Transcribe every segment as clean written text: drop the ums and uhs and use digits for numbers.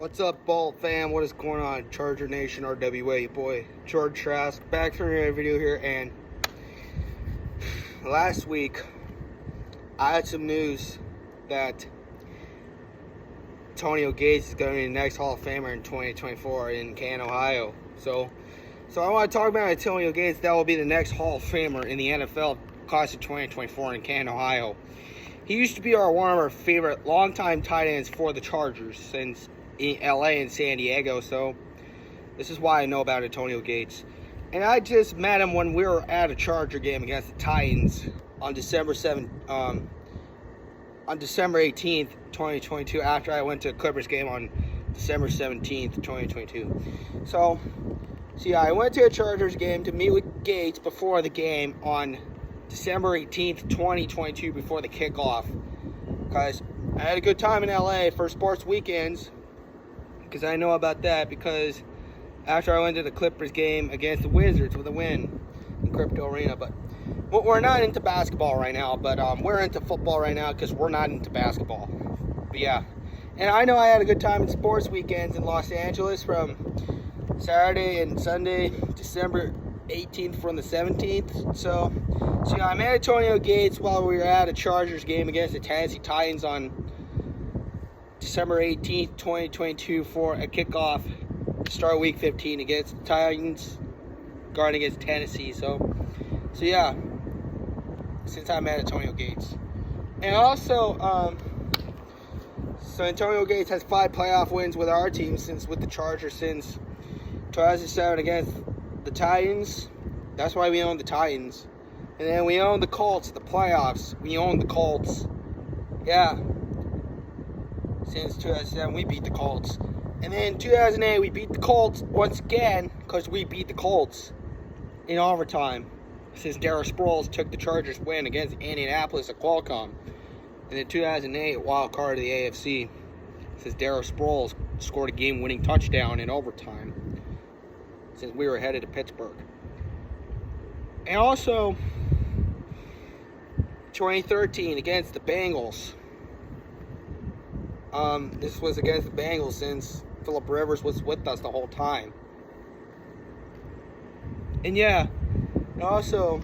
What's up, Ball fam? What is going on, Charger Nation, RWA? Your boy, George Trask, back for another video here. And last week, I had some news that Antonio Gates is going to be the next Hall of Famer in 2024 in Canton, Ohio. So I want to talk about Antonio Gates. That will be the next Hall of Famer in the NFL class of 2024 in Canton, Ohio. He used to be one of our favorite longtime tight ends for the Chargers since in LA and San Diego, so this is why I know about Antonio Gates. And I just met him when we were at a Charger game against the Titans on December 18th, 2022, after I went to a Clippers game on December 17th, 2022. So yeah, I went to a Chargers game to meet with Gates before the game on December 18th, 2022, before the kickoff, because I had a good time in LA for sports weekends. Because I know about that, because after I went to the Clippers game against the Wizards with a win in Crypto Arena. But we're not into basketball right now, but we're into football right now because we're not into basketball. But yeah, and I know I had a good time in sports weekends in Los Angeles from Saturday and Sunday, December 18th from the 17th. So yeah, I met Antonio Gates while we were at a Chargers game against the Tennessee Titans on December 18th, 2022 for a kickoff to start week 15 against the Titans, guarding against Tennessee. So yeah, since I met Antonio Gates. And also, so Antonio Gates has 5 playoff wins with our team with the Chargers since 2007 against the Titans. That's why we own the Titans. And then we own the Colts at the playoffs. We own the Colts. Yeah. Since 2007, we beat the Colts. And then in 2008, we beat the Colts once again because we beat the Colts in overtime. Since Darren Sproles took the Chargers win against Indianapolis at Qualcomm. And in 2008, wild card of the AFC. Since Darren Sproles scored a game-winning touchdown in overtime. Since we were headed to Pittsburgh. And also, 2013 against the Bengals. This was against the Bengals since Phillip Rivers was with us the whole time. And yeah, also,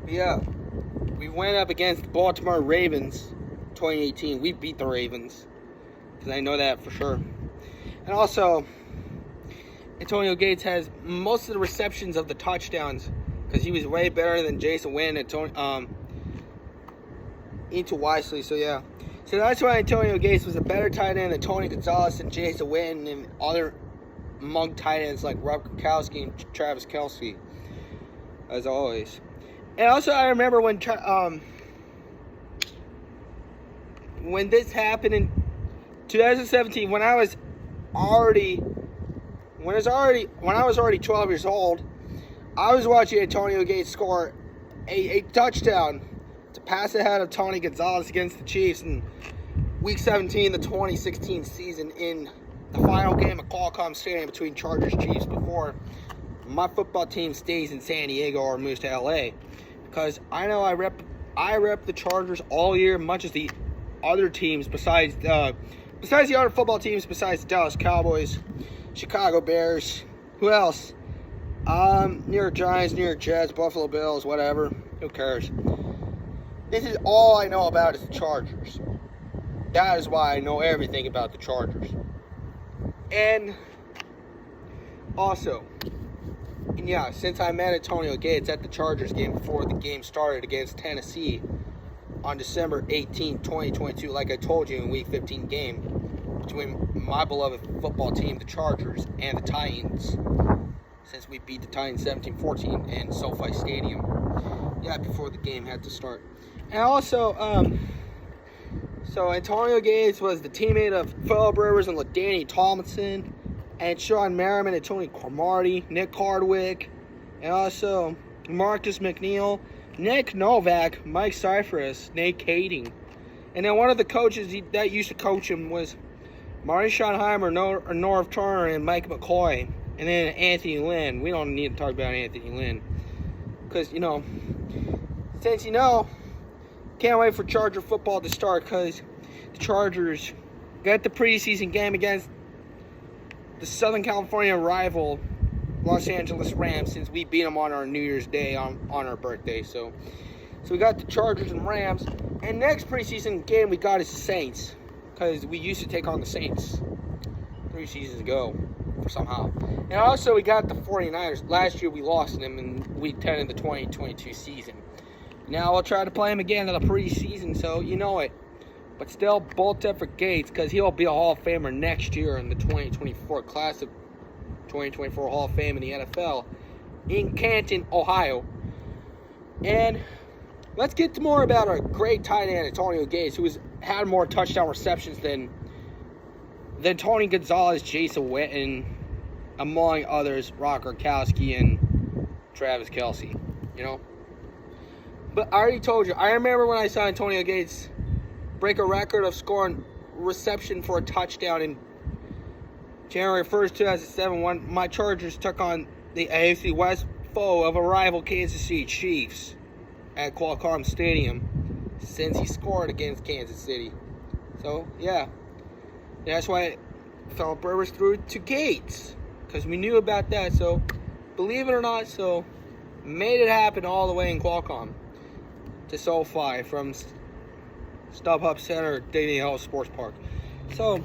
yeah, we went up against the Baltimore Ravens 2018. We beat the Ravens, because I know that for sure. And also, Antonio Gates has most of the receptions of the touchdowns, because he was way better than Jason Witten and into Wisely. So yeah. So that's why Antonio Gates was a better tight end than Tony Gonzalez and Jason Witten and other among tight ends like Rob Gronkowski and Travis Kelce, as always. And also, I remember when this happened in 2017, when I was already 12 years old, I was watching Antonio Gates score a touchdown to pass ahead of Tony Gonzalez against the Chiefs in Week 17, the 2016 season, in the final game at Qualcomm Stadium between Chargers and Chiefs before my football team stays in San Diego or moves to LA. Because I know I rep the Chargers all year, much as the other teams besides the other football teams besides the Dallas Cowboys, Chicago Bears, who else? New York Giants, New York Jets, Buffalo Bills, whatever. Who cares? This is all I know about is the Chargers. That is why I know everything about the Chargers. And also, and yeah, since I met Antonio Gates at the Chargers game before the game started against Tennessee on December 18, 2022, like I told you in Week 15 game between my beloved football team, the Chargers, and the Titans, since we beat the Titans 17-14 in SoFi Stadium. Yeah, before the game had to start. And also, so Antonio Gates was the teammate of Phillip Rivers and LaDainian Tomlinson, and Sean Merriman and Tony Cromartie, Nick Hardwick, and also Marcus McNeil, Nick Novak, Mike Cyphers, Nate Kading. And then one of the coaches that used to coach him was Marty Schottenheimer, Norv Turner, and Mike McCoy. And then Anthony Lynn. We don't need to talk about Anthony Lynn. Because, since can't wait for Charger football to start, because the Chargers got the preseason game against the Southern California rival Los Angeles Rams, since we beat them on our New Year's Day on our birthday. So we got the Chargers and Rams. And next preseason game we got is the Saints, because we used to take on the Saints 3 seasons ago for somehow. And also we got the 49ers. Last year we lost them in Week 10 in the 2022 season. Now we'll try to play them again in the preseason, so you know it. But still, bolt up for Gates, because he'll be a Hall of Famer next year in the 2024 class of 2024 Hall of Fame in the NFL in Canton, Ohio. And let's get to more about our great tight end, Antonio Gates, who has had more touchdown receptions than Tony Gonzalez, Jason Witten, among others, Rock Gronkowski, and Travis Kelce, you know. But I already told you, I remember when I saw Antonio Gates break a record of scoring reception for a touchdown in January 1st, 2007, when my Chargers took on the AFC West foe of a rival Kansas City Chiefs at Qualcomm Stadium, since he scored against Kansas City. So, yeah. That's why Philip Rivers threw it to Gates, because we knew about that. So, believe it or not, so made it happen all the way in Qualcomm to SoFi from StubHub Center, Dating Hill Sports Park. So,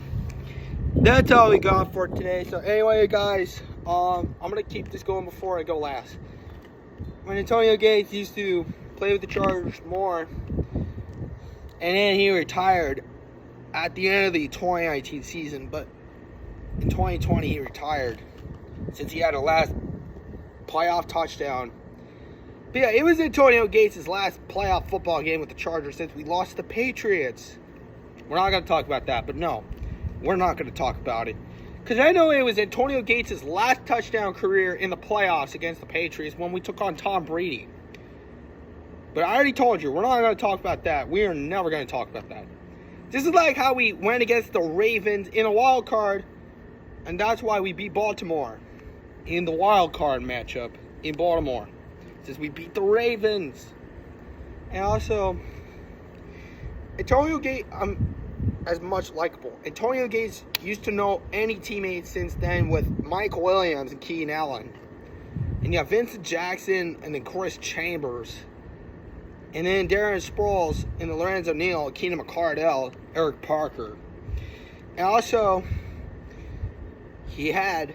that's all we got for today. So, anyway, guys, I'm going to keep this going before I go last. When Antonio Gates used to play with the Chargers more, and then he retired at the end of the 2019 season, but in 2020 he retired since he had a last playoff touchdown. But yeah, it was Antonio Gates' last playoff football game with the Chargers since we lost the Patriots. We're not going to talk about that, but no, we're not going to talk about it. Because I know it was Antonio Gates' last touchdown career in the playoffs against the Patriots when we took on Tom Brady. But I already told you, we're not going to talk about that. We are never going to talk about that. This is like how we went against the Ravens in a wild card, and that's why we beat Baltimore in the wild card matchup in Baltimore, since we beat the Ravens. And also, Antonio Gates, as much likable. Antonio Gates used to know any teammates since then with Mike Williams and Keenan Allen. And you have Vincent Jackson and then Chris Chambers. And then Darren Sproles and the Lorenzo Neal, Keenan McCardell, Eric Parker. And also, he had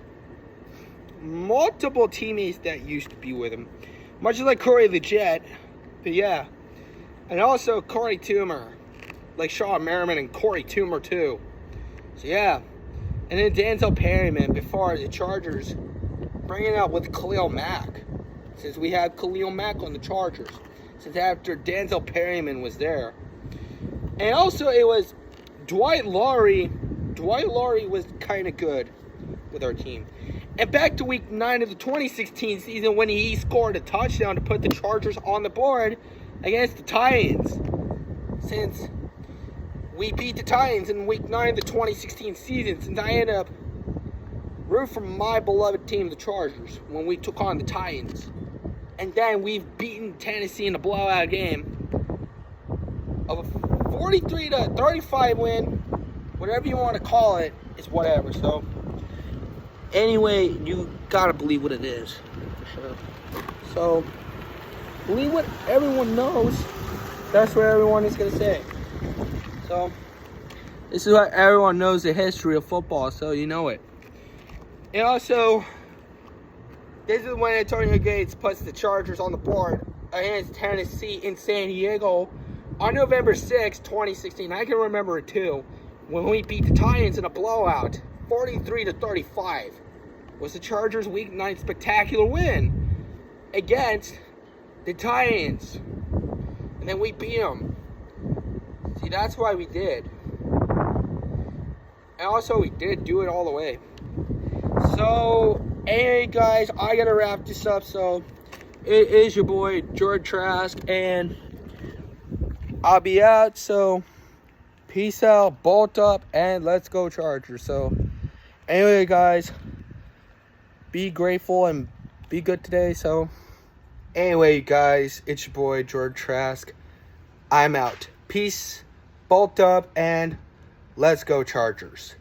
multiple teammates that used to be with him. Much like Corey the Jet. But yeah. And also Corey Toomer. Like Sean Merriman and Corey Toomer too. So yeah. And then Denzel Perryman before the Chargers. Bringing it up with Khalil Mack. Since we had Khalil Mack on the Chargers. Since after Denzel Perryman was there. And also it was Dwight Laurie. Dwight Laurie was kind of good with our team. And back to week 9 of the 2016 season when he scored a touchdown to put the Chargers on the board against the Titans. Since we beat the Titans in week 9 of the 2016 season, since I ended up rooting for my beloved team, the Chargers, when we took on the Titans. And then we've beaten Tennessee in a blowout game of a 43-35 win. Whatever you want to call it, it's whatever. So, anyway, you gotta believe what it is. For sure. So, believe what everyone knows. That's what everyone is gonna say. So, this is what everyone knows the history of football, so you know it. And also, this is when Antonio Gates puts the Chargers on the board against Tennessee in San Diego on November 6, 2016. I can remember it too, when we beat the Titans in a blowout, 43-35. Was the Chargers' Week 9 spectacular win against the Titans. And then we beat them. See, that's why we did. And also, we did do it all the way. So, anyway, guys, I gotta wrap this up. So, it is your boy, George Trask, and I'll be out. So, peace out, bolt up, and let's go Chargers. So, anyway, guys, be grateful and be good today. So, anyway, guys, it's your boy, George Trask. I'm out. Peace, bolt up, and let's go Chargers.